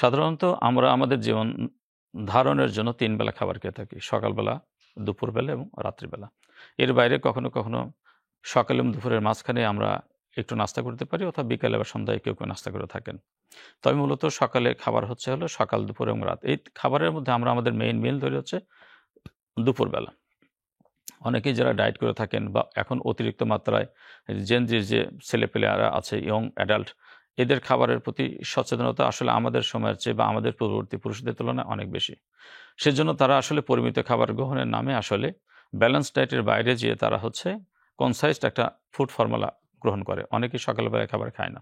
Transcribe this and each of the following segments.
সাধারণত আমরা আমাদের জীবন ধারণের জন্য ৩ বেলা খাবার খেয়ে থাকি। সকালবেলা, দুপুরবেলা এবং রাত্রিবেলা। এর বাইরে কখনো, কখনো সকাল এবং দুপুরের মাঝখানে আমরা একটু নাস্তা করতে পারি অথবা বিকালে বা সন্ধ্যায় কেউ নাস্তা করে থাকেন। তবে মূলত সকালে খাবার হলো সকাল, দুপুর এবং রাত। এই খাবারের মধ্যে আমরা আমাদের মেইন মিল তৈরি হচ্ছে দুপুরবেলা। অনেকেই যারা ডায়েট করে থাকেন বা এখন অতিরিক্ত মাত্রায় জেন জির যে ছেলেপেলেরা আছে ইয়ং অ্যাডাল্ট এদের খাবারের প্রতি সচেতনতা আসলে আমাদের সময়ের চেয়ে বা আমাদের পূর্ববর্তী পুরুষদের তুলনায় অনেক বেশি। সেজন্য তারা আসলে পরিমিত খাবার গ্রহণের নামে আসলে ব্যালেন্স ডায়েটের বাইরে যেয়ে তারা হচ্ছে কনসাইজড একটা ফুড ফর্মুলা গ্রহণ করে। অনেকেই সকালবেলায় খাবার খায় না।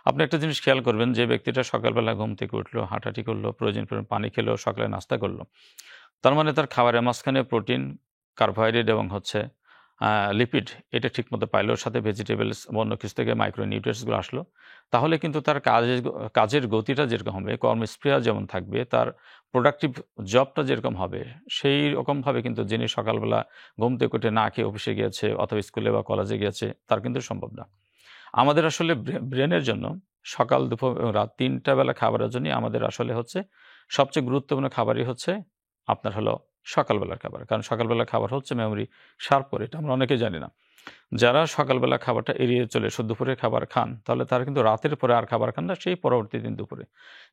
আপনি একটা জিনিস খেয়াল করবেন যে ব্যক্তিটা সকালবেলা ঘুম থেকে উঠলো, হাঁটাহাঁটি করলো, প্রয়োজন পরিমাণ পানি খেলো, সকালে নাস্তা করলো। তার মানে তার খাবারের মাঝখানে প্রোটিন, কার্বোহাইড্রেট এবং হচ্ছে লিপিড এটা ঠিকমতো পাইল। ওর সাথে ভেজিটেবলস বা অন্য কিছু থেকে মাইক্রো নিউট্রিয়েন্টস গুলো আসলো। তাহলে কিন্তু তার কাজের গতিটা যেরকম হবে, কর্মস্পৃহা যেমন থাকবে, তার প্রোডাক্টিভ জবটা যেরকম হবে, সেই রকমভাবে কিন্তু যিনি সকালবেলা ঘুম থেকে উঠে না খেয়ে অফিসে গিয়েছে অথবা স্কুলে বা কলেজে গিয়েছে, তার কিন্তু সম্ভব না। আমাদের আসলে ব্রেনের জন্য সকাল, দুপুর এবং রাত ৩ টা বেলা খাবারের জন্যই আমাদের আসলে হচ্ছে সবচেয়ে গুরুত্বপূর্ণ খাবারই হচ্ছে আপনার হলো সকালবেলার খাবার। কারণ সকালবেলার খাবার হচ্ছে মেমোরি শার্প করে। এটা আমরা অনেকেই জানি না। যারা সকালবেলা খাবারটা এড়িয়ে চলে দুপুরের খাবার খান, তাহলে তারা কিন্তু রাতের পরে আর খাবার খান না, সেই পরবর্তী দিন দুপুরে।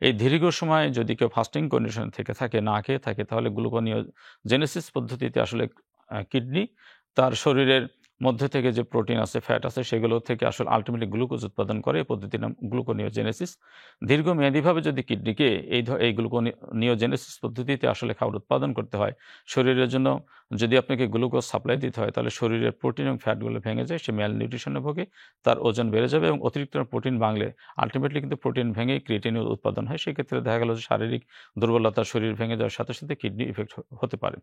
এই দীর্ঘ সময় যদি কেউ ফাস্টিং কন্ডিশন থেকে থাকে, না খেয়ে থাকে, তাহলে গ্লুকোনিওজেনেসিস পদ্ধতিতে আসলে কিডনি তার শরীরের মধ্যে থেকে যে প্রোটিন আছে, ফ্যাট আছে, সেগুলো থেকে আসলে আল্টিমেটলি গ্লুকোজ উৎপাদন করে। এই পদ্ধতির নাম গ্লুকোনিওজেনেসিস। দীর্ঘমেয়াদীভাবে যদি কিডনিকে এই গ্লুকোনিওজেনেসিস পদ্ধতিতে আসলে খাবার উৎপাদন করতে হয়, শরীরের জন্য যদি আপনাকে গ্লুকোজ সাপ্লাই দিতে হয়, তাহলে শরীরের প্রোটিন এবং ফ্যাটগুলো ভেঙে যায়, সে ম্যাল নিউট্রিশনে ভোগে, তার ওজন বেড়ে যাবে এবং অতিরিক্ত প্রোটিন বাংলে আল্টিমেটলি কিন্তু প্রোটিন ভেঙে ক্রিয়েটিনের উৎপাদন হয়। সেক্ষেত্রে দেখা গেল যে শারীরিক দুর্বলতা, শরীর ভেঙে যাওয়ার সাথে, সাথে কিডনি ইফেক্ট হতে পারে।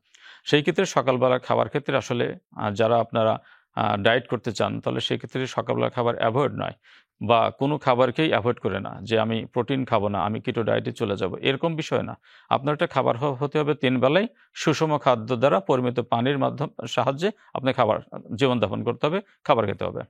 সেই ক্ষেত্রে সকালবেলা খাবার ক্ষেত্রে আসলে যারা আপনারা ডায়েট করতে চান, তাহলে সেক্ষেত্রে সকালবেলা খাবার এভয়েড নয় বা কোনো খাবারকেই এভয়েড করে না যে আমি প্রোটিন খাবো না, আমি কিটো ডায়েটে চলে যাব, এরকম বিষয় না। আপনার একটা খাবার হতে হবে ৩ বেলাই সুষম খাদ্য দ্বারা পরিমিত পানির সাহায্যে আপনি জীবনযাপন করতে হবে, খাবার খেতে হবে।